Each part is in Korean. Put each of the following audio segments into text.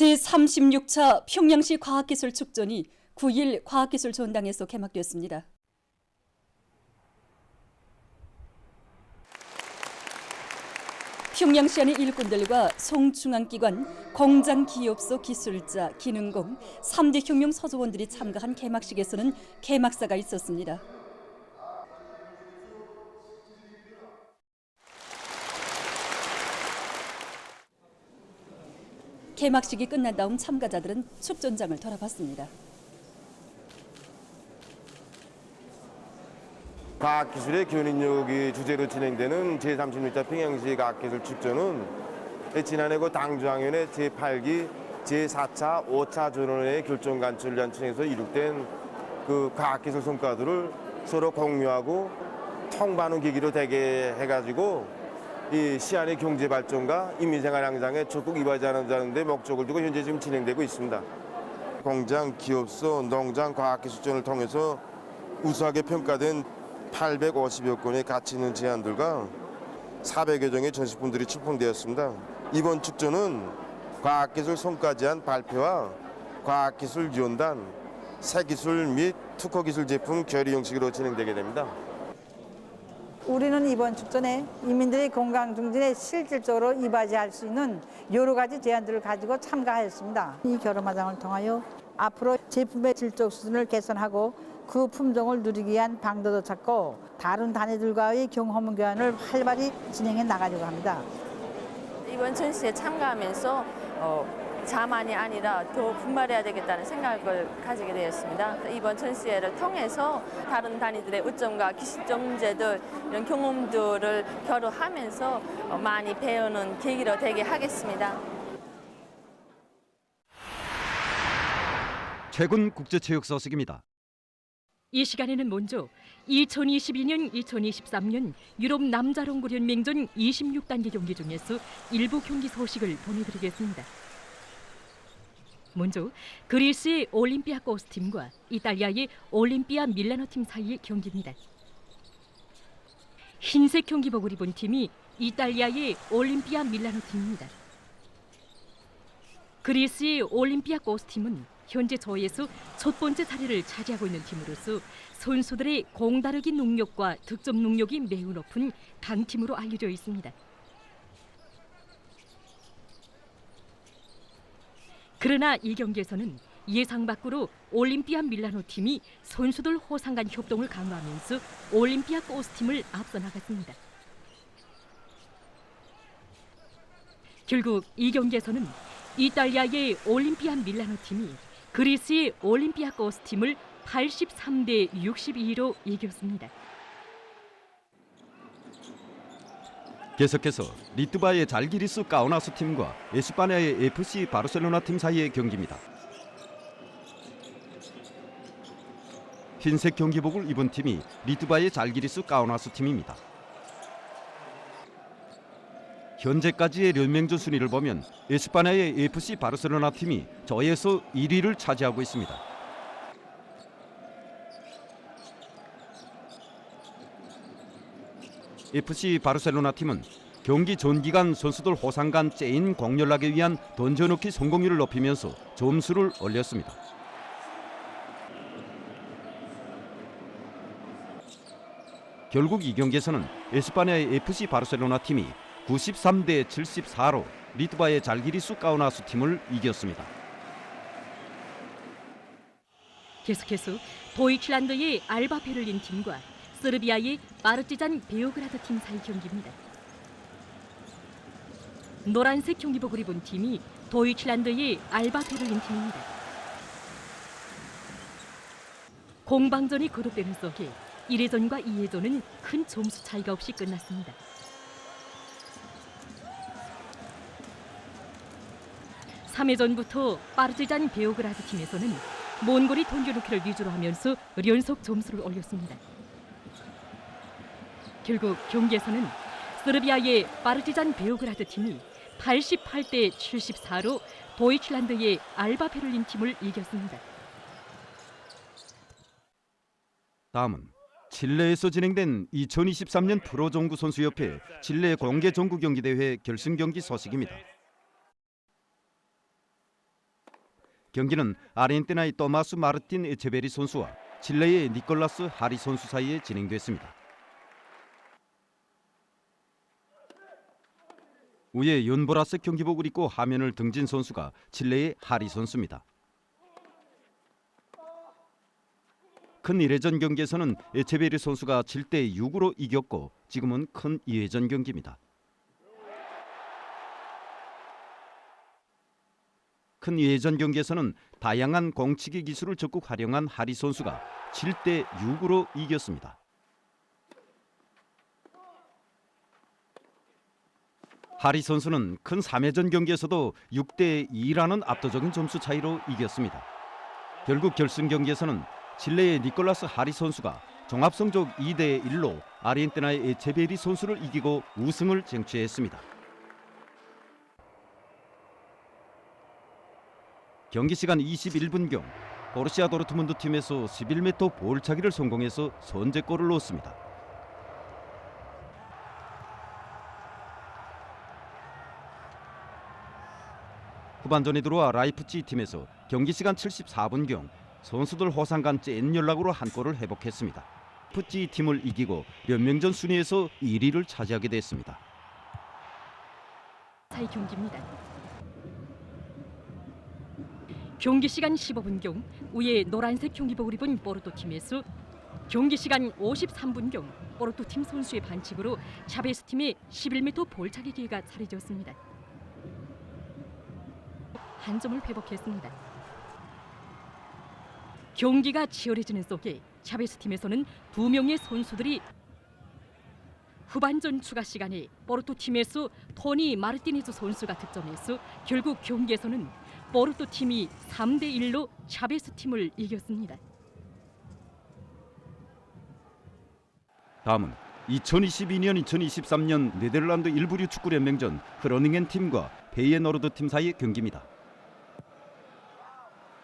제36차 평양시 과학기술 축전이 9일 과학기술 전당에서 개막되었습니다. 평양시 안의 일꾼들과 송중앙기관, 공장기업소 기술자, 기능공, 3대 혁명 서조원들이 참가한 개막식에서는 개막사가 있었습니다. 개막식이 끝난 다음 참가자들은 축전장을 돌아봤습니다. 과학기술의 교육이 주제로 진행되는 제36차 평양시 과학기술 축전은 지난해 당주학년의 제8기 제4차 5차 전원회의 결정 간추를 위한 청에서 이룩된 그 과학기술 성과들을 서로 공유하고 통반응 계기로 되게 해가지고 이 시안의 경제 발전과 인민생활 향상에 적극 이바지하는 데 목적을 두고 현재 지금 진행되고 있습니다. 공장, 기업소, 농장, 과학기술전을 통해서 우수하게 평가된 850여 건의 가치 있는 제안들과 400여 종의 전시품들이 출품되었습니다. 이번 축전은 과학기술 성과 제안 발표와 과학기술 유연단, 새기술 및 특허기술 제품 결의 형식으로 진행되게 됩니다. 우리는 이번 축전에 인민들의 건강 증진에 실질적으로 이바지할 수 있는 여러 가지 제안들을 가지고 참가하였습니다. 이 결혼마당을 통하여 앞으로 제품의 질적 수준을 개선하고 그 품종을 누리기 위한 방도도 찾고 다른 단위들과의 경험 교환을 활발히 진행해 나가려고 합니다. 이번 전시에 참가하면서 자만이 아니라 더 분발해야 되겠다는 생각을 가지게 되었습니다. 이번 전시회를 통해서 다른 단위들의 의점과 기술적 문제들 이런 경험들을 결합하면서 많이 배우는 계기로 되게 하겠습니다. 최근 국제체육 소식입니다. 이 시간에는 먼저 2022년, 2023년 유럽 남자농구 연맹전 26단계 경기 중에서 일부 경기 소식을 보내드리겠습니다. 먼저 그리스의 올림피아코스 팀과 이탈리아의 올림피아 밀라노 팀 사이의 경기입니다. 흰색 경기복을 입은 팀이 이탈리아의 올림피아 밀라노 팀입니다. 그리스의 올림피아코스 팀은 현재 조에서 첫 번째 자리를 차지하고 있는 팀으로서 선수들의 공다르기 능력과 득점 능력이 매우 높은 강팀으로 알려져 있습니다. 그러나 이 경기에서는 예상 밖으로 올림피아 밀라노 팀이 선수들 호상 간 협동을 강화하면서 올림피아코스 팀을 앞서 나갔습니다. 결국 이 경기에서는 이탈리아의 올림피아 밀라노 팀이 그리스의 올림피아코스 팀을 83대 62로 이겼습니다. 계속해서 리투바의 잘기리스 까우나스 팀과 에스파냐의 FC 바르셀로나 팀 사이의 경기입니다. 흰색 경기복을 입은 팀이 리투바의 잘기리스 까우나스 팀입니다. 현재까지의 연맹전 순위를 보면 에스파냐의 FC 바르셀로나 팀이 저에서 1위를 차지하고 있습니다. FC 바르셀로나 팀은 경기 전 기간 선수들 호상 간 째인 공략하기 위한 던져넣기 성공률을 높이면서 점수를 올렸습니다. 결국 이 경기에서는 에스파냐의 FC 바르셀로나 팀이 93대 74로 리투바의 잘기리스 까우나스 팀을 이겼습니다. 계속해서 도이칠란드의 알바 베를린 팀과 세르비아의 파르티잔 베오그라드 팀 사이 경기입니다. 노란색 경기복을 입은 팀이 도이칠란드의 알바 베를린 팀입니다. 공방전이 거듭되는 속에 1회전과 2회전은 큰 점수 차이가 없이 끝났습니다. 3회전부터 파르티잔 베오그라드 팀에서는 몬골이 던져놓기를 위주로 하면서 연속 점수를 올렸습니다. 결국 경기에서는 세르비아의 파르티잔 베오그라드 팀이 88대 74로 도이칠란드의 알바 베를린 팀을 이겼습니다. 다음은 칠레에서 진행된 2023년 프로종구 선수협회 칠레 공개 종구 경기대회 결승 경기 소식입니다. 경기는 아르헨티나의 토마스 마르틴 에체베리 선수와 칠레의 니콜라스 하리 선수 사이에 진행됐습니다. 위에 연보라색 경기복을 입고 화면을 등진 선수가 칠레의 하리 선수입니다. 큰 1회전 경기에서는 에체베리 선수가 7대 6으로 이겼고 지금은 큰 2회전 경기입니다. 큰 2회전 경기에서는 다양한 공치기 기술을 적극 활용한 하리 선수가 7대 6으로 이겼습니다. 하리 선수는 큰 3회전 경기에서도 6대 2라는 압도적인 점수 차이로 이겼습니다. 결국 결승 경기에서는 칠레의 니콜라스 하리 선수가 종합 성적 2대 1로 아르헨티나의 에체베리 선수를 이기고 우승을 쟁취했습니다. 경기 시간 21분경 보르시아 도르트문드 팀에서 11m 볼차기를 성공해서 선제골을 넣었습니다. 후반전에 들어와 라이프치히 팀에서 경기 시간 74분경 선수들 호상간 찐 연락으로 한 골을 회복했습니다. 라이프치히 팀을 이기고 연맹전 순위에서 1위를 차지하게 됐습니다. 사이 경기입니다. 경기 시간 15분경 위에 노란색 경기복을 입은 포르투 팀에서 경기 시간 53분경 포르투 팀 선수의 반칙으로 차베스 팀의 11m 볼차기 기회가 사라졌습니다. 한 점을 회복했습니다. 경기가 치열해지는 속에 차베스 팀에서는 2명의 선수들이 후반전 추가 시간에 포르투 팀에서 토니 마르티네즈 선수가 득점해서 결국 경기에서는 포르투 팀이 3대 1로 차베스 팀을 이겼습니다. 다음은 2022년 2023년 네덜란드 일부류 축구연맹전 크로닝겐 팀과 페이에노르드 팀 사이의 경기입니다.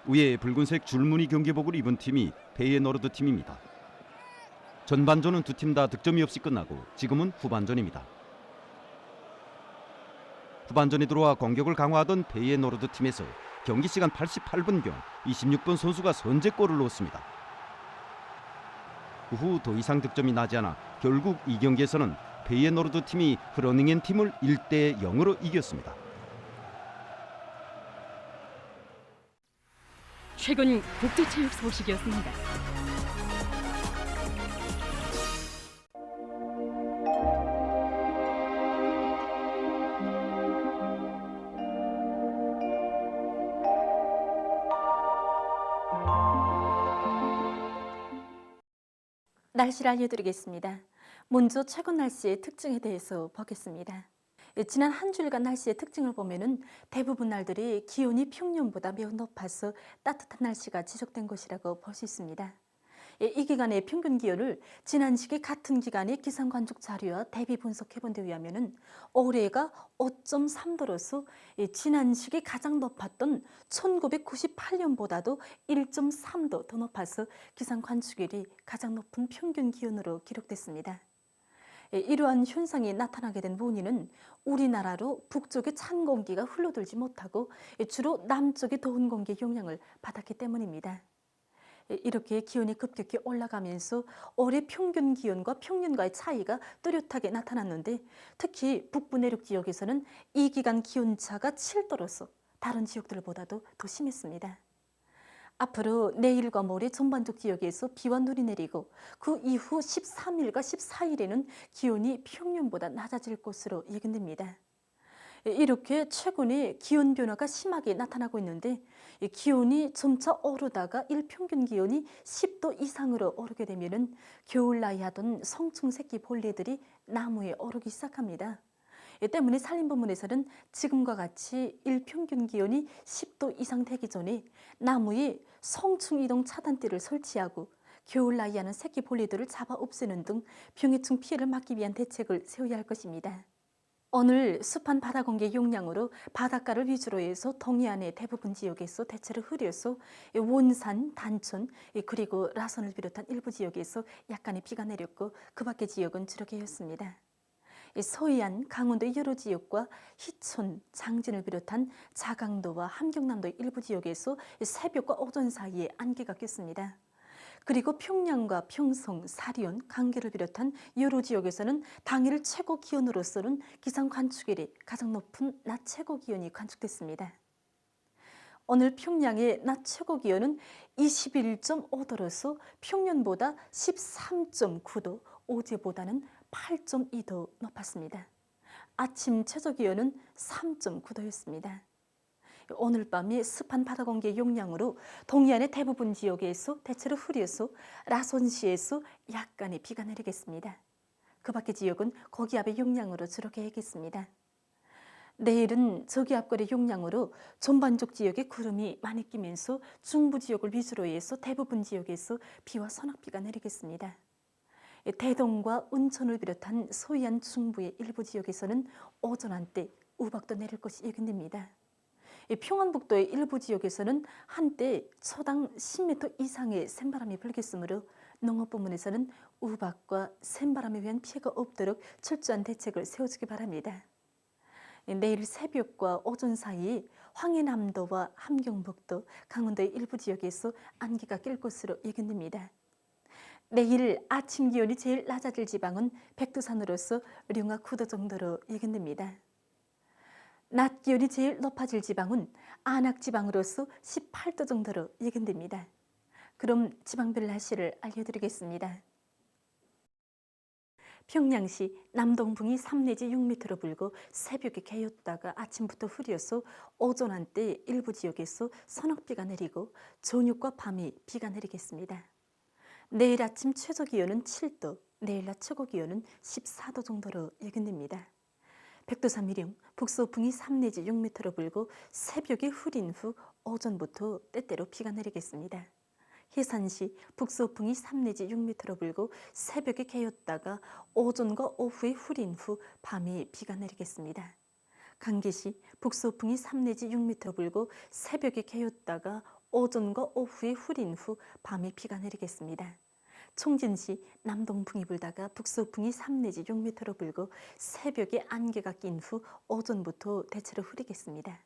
위에 붉은색 줄무늬 경기복을 입은 팀이 페이에노르드 팀입니다. 전반전은 두 팀 다 득점이 없이 끝나고 지금은 후반전입니다. 후반전에 들어와 공격을 강화하던 페이에노르드 팀에서 경기 시간 88분경 26번 선수가 선제골을 넣었습니다. 그 후 더 이상 득점이 나지 않아 결국 이 경기에서는 페이에노르드 팀이 크로닝겐 팀을 1대 0으로 이겼습니다. 최근 국제체육 소식이었습니다. 날씨를 알려드리겠습니다. 먼저 최근 날씨의 특징에 대해서 보겠습니다. 지난 한 주일간 날씨의 특징을 보면은 대부분 날들이 기온이 평년보다 매우 높아서 따뜻한 날씨가 지속된 것이라고 볼 수 있습니다. 이 기간의 평균 기온을 지난 시기 같은 기간의 기상관측 자료와 대비 분석해 본 데 의하면은 올해가 5.3도로서 지난 시기 가장 높았던 1998년보다도 1.3도 더 높아서 기상관측일이 가장 높은 평균 기온으로 기록됐습니다. 이러한 현상이 나타나게 된 원인은 우리나라로 북쪽의 찬 공기가 흘러들지 못하고 주로 남쪽의 더운 공기의 영향을 받았기 때문입니다. 이렇게 기온이 급격히 올라가면서 올해 평균 기온과 평년과의 차이가 뚜렷하게 나타났는데 특히 북부 내륙 지역에서는 이 기간 기온차가 7도로서 다른 지역들보다도 더 심했습니다. 앞으로 내일과 모레 전반적 지역에서 비와 눈이 내리고 그 이후 13일과 14일에는 기온이 평년보다 낮아질 것으로 예견됩니다. 이렇게 최근에 기온 변화가 심하게 나타나고 있는데 기온이 점차 오르다가 일평균 기온이 10도 이상으로 오르게 되면은 겨울 나이하던 성충 새끼 벌레들이 나무에 오르기 시작합니다. 이 때문에 산림부문에서는 지금과 같이 일평균 기온이 10도 이상 되기 전에 나무에 성충 이동 차단대를 설치하고 겨울 나이하는 새끼 벌레들을 잡아 없애는 등 병해충 피해를 막기 위한 대책을 세워야 할 것입니다. 오늘 습한 바다 공기 용량으로 바닷가를 위주로 해서 동해안의 대부분 지역에서 대체로 흐려서 원산, 단천 그리고 라선을 비롯한 일부 지역에서 약간의 비가 내렸고 그 밖의 지역은 주로 개였습니다. 서해안, 강원도 여러 지역과 희촌, 장진을 비롯한 자강도와 함경남도 일부 지역에서 새벽과 오전 사이에 안개가 꼈습니다. 그리고 평양과 평성, 사리온, 강계를 비롯한 여러 지역에서는 당일 최고 기온으로서는 기상 관측 일이 가장 높은 낮 최고 기온이 관측됐습니다. 오늘 평양의 낮 최고 기온은 21.5도로서 평년보다 13.9도, 어제보다는 8.2도 높았습니다. 아침 최저 기온은 3.9도였습니다. 오늘 밤이 습한 바다 공기의 영향으로 동해안의 대부분 지역에서 대체로 흐려서 라손시에서 약간의 비가 내리겠습니다. 그 밖의 지역은 고기압의 영향으로 주로 개겠습니다. 내일은 저기압골의 영향으로 전반적 지역에 구름이 많이 끼면서 중부 지역을 위주로 해서 대부분 지역에서 비와 소낙비가 내리겠습니다. 대동과 은천을 비롯한 서해안 중부의 일부 지역에서는 오전 한때 우박도 내릴 것이 예견됩니다. 평안북도의 일부 지역에서는 한때 초당 10m 이상의 샘바람이 불겠으므로 농업부문에서는 우박과 샘바람에 의한 피해가 없도록 철저한 대책을 세워주기 바랍니다. 내일 새벽과 오전 사이 황해남도와 함경북도, 강원도의 일부 지역에서 안개가 낄 것으로 예견됩니다. 내일 아침 기온이 제일 낮아질 지방은 백두산으로서 령화 9도 정도로 예견됩니다. 낮 기온이 제일 높아질 지방은 안악지방으로서 18도 정도로 예견됩니다. 그럼 지방별 날씨를 알려드리겠습니다. 평양시 남동풍이 3 내지 6m로 불고 새벽에 개였다가 아침부터 흐려서 오전 한때 일부 지역에서 소낙비가 내리고 저녁과 밤에 비가 내리겠습니다. 내일 아침 최저 기온은 7도, 내일 낮 최고 기온은 14도 정도로 예견됩니다. 백두산 미령, 북서풍이 3 내지 6m로 불고 새벽에 흐린 후 오전부터 때때로 비가 내리겠습니다. 해산시 북서풍이 3 내지 6m로 불고 새벽에 개였다가 오전과 오후에 흐린 후 밤에 비가 내리겠습니다. 강계시 북서풍이 3 내지 6m로 불고 새벽에 개였다가 오전과 오후에 흐린 후 밤에 비가 내리겠습니다. 총진시 남동풍이 불다가 북서풍이 3 내지 6m로 불고 새벽에 안개가 낀 후 오전부터 대체로 흐리겠습니다.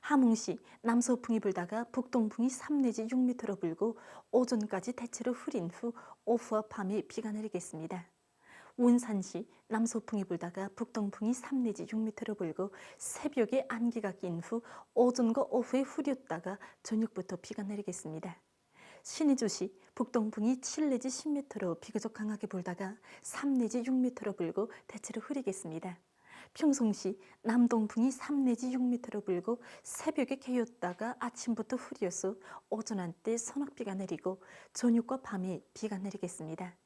함흥시 남서풍이 불다가 북동풍이 3 내지 6m로 불고 오전까지 대체로 흐린 후 오후와 밤에 비가 내리겠습니다. 운산시 남서풍이 불다가 북동풍이 3 내지 6m로 불고 새벽에 안개가 낀 후 오전과 오후에 흐렸다가 저녁부터 비가 내리겠습니다. 신의주시 북동풍이 7 내지 10m로 비교적 강하게 불다가 3 내지 6m로 불고 대체로 흐리겠습니다. 평성시 남동풍이 3 내지 6m로 불고 새벽에 개였다가 아침부터 흐려서 오전 한때 소낙비가 내리고 저녁과 밤에 비가 내리겠습니다.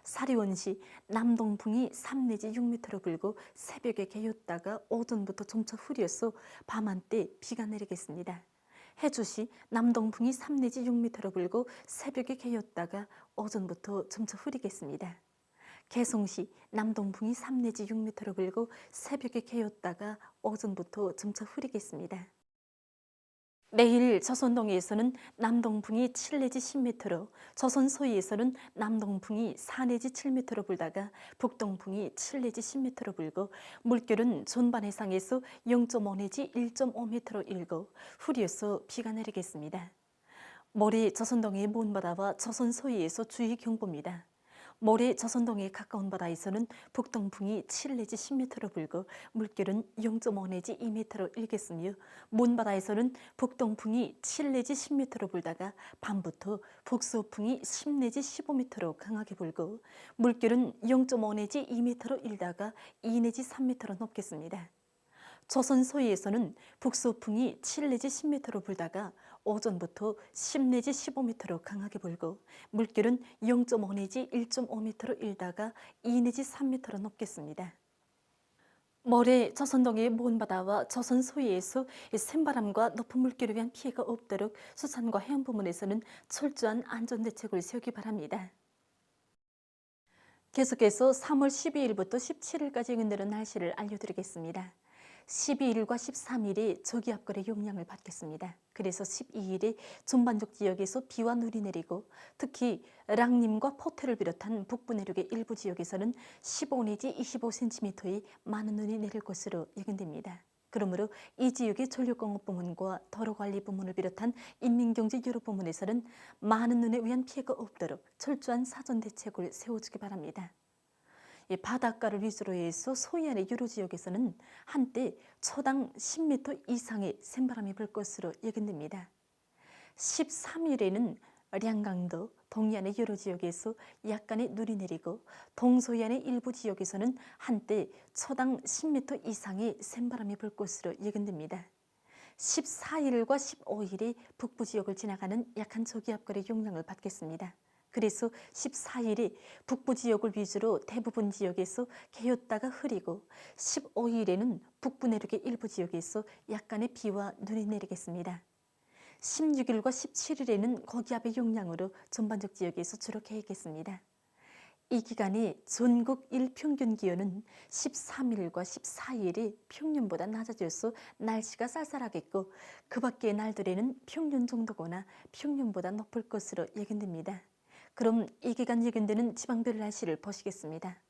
사리원시 남동풍이 3 내지 6m로 불고 새벽에 개였다가 오전부터 점차 흐려서 밤 한때 비가 내리겠습니다. 해주시 남동풍이 3 내지 6m로 불고 새벽에 개였다가 오전부터 점차 흐리겠습니다. 개성시 남동풍이 3 내지 6m로 불고 새벽에 개였다가 오전부터 점차 흐리겠습니다. 내일 조선동해에서는 남동풍이 7 내지 10m로, 조선 서해에서는 남동풍이 4 내지 7m로 불다가 북동풍이 7 내지 10m로 불고 물결은 전반 해상에서 0.5 내지 1.5m로 일고 흐려서 비가 내리겠습니다. 모레 조선동해의 먼 바다와 조선 서해에서 주의 경보입니다. 모레 조선동해에 가까운 바다에서는 북동풍이 7 내지 10m로 불고 물결은 0.5 내지 2m로 일겠으며 먼 바다에서는 북동풍이 7 내지 10m로 불다가 밤부터 북서풍이 10 내지 15m로 강하게 불고 물결은 0.5 내지 2m로 일다가 2 내지 3m로 높겠습니다. 조선 서해에서는 북서풍이 7 내지 10m로 불다가 오전부터 10 내지 15m로 강하게 불고 물결은 0.5 내지 1.5m로 일다가 2 내지 3m로 높겠습니다. 모레 조선동해의 먼 바다와 조선 서해에서 샘바람과 높은 물결에 의한 피해가 없도록 수산과 해양 부문에서는 철저한 안전대책을 세우기 바랍니다. 계속해서 3월 12일부터 17일까지 예견되는 날씨를 알려드리겠습니다. 12일과 13일이 저기압거래 용량을 받겠습니다. 그래서 12일에 전반적 지역에서 비와 눈이 내리고 특히 랑림과 포테를 비롯한 북부 내륙의 일부 지역에서는 15 내지 25cm의 많은 눈이 내릴 것으로 예견됩니다. 그러므로 이 지역의 전력공업부문과 도로관리부문을 비롯한 인민경제 여러 부문에서는 많은 눈에 의한 피해가 없도록 철저한 사전 대책을 세워주기 바랍니다. 바닷가를 위주로 해서 서해안의 여러 지역에서는 한때 초당 10m 이상의 샘바람이 불 것으로 예견됩니다. 13일에는 량강도, 동해안의 여러 지역에서 약간의 눈이 내리고 동서해안의 일부 지역에서는 한때 초당 10m 이상의 샘바람이 불 것으로 예견됩니다. 14일과 15일에 북부 지역을 지나가는 약한 저기압거래 용량을 받겠습니다. 그래서 14일에 북부 지역을 위주로 대부분 지역에서 개었다가 흐리고 15일에는 북부 내륙의 일부 지역에서 약간의 비와 눈이 내리겠습니다. 16일과 17일에는 고기압의 용량으로 전반적 지역에서 주로 개겠습니다. 이 기간에 전국 일평균 기온은 13일과 14일이 평년보다 낮아져서 날씨가 쌀쌀하겠고 그 밖의 날들에는 평년 정도거나 평년보다 높을 것으로 예견됩니다. 그럼 이 기간 예견되는 지방별 날씨를 보시겠습니다.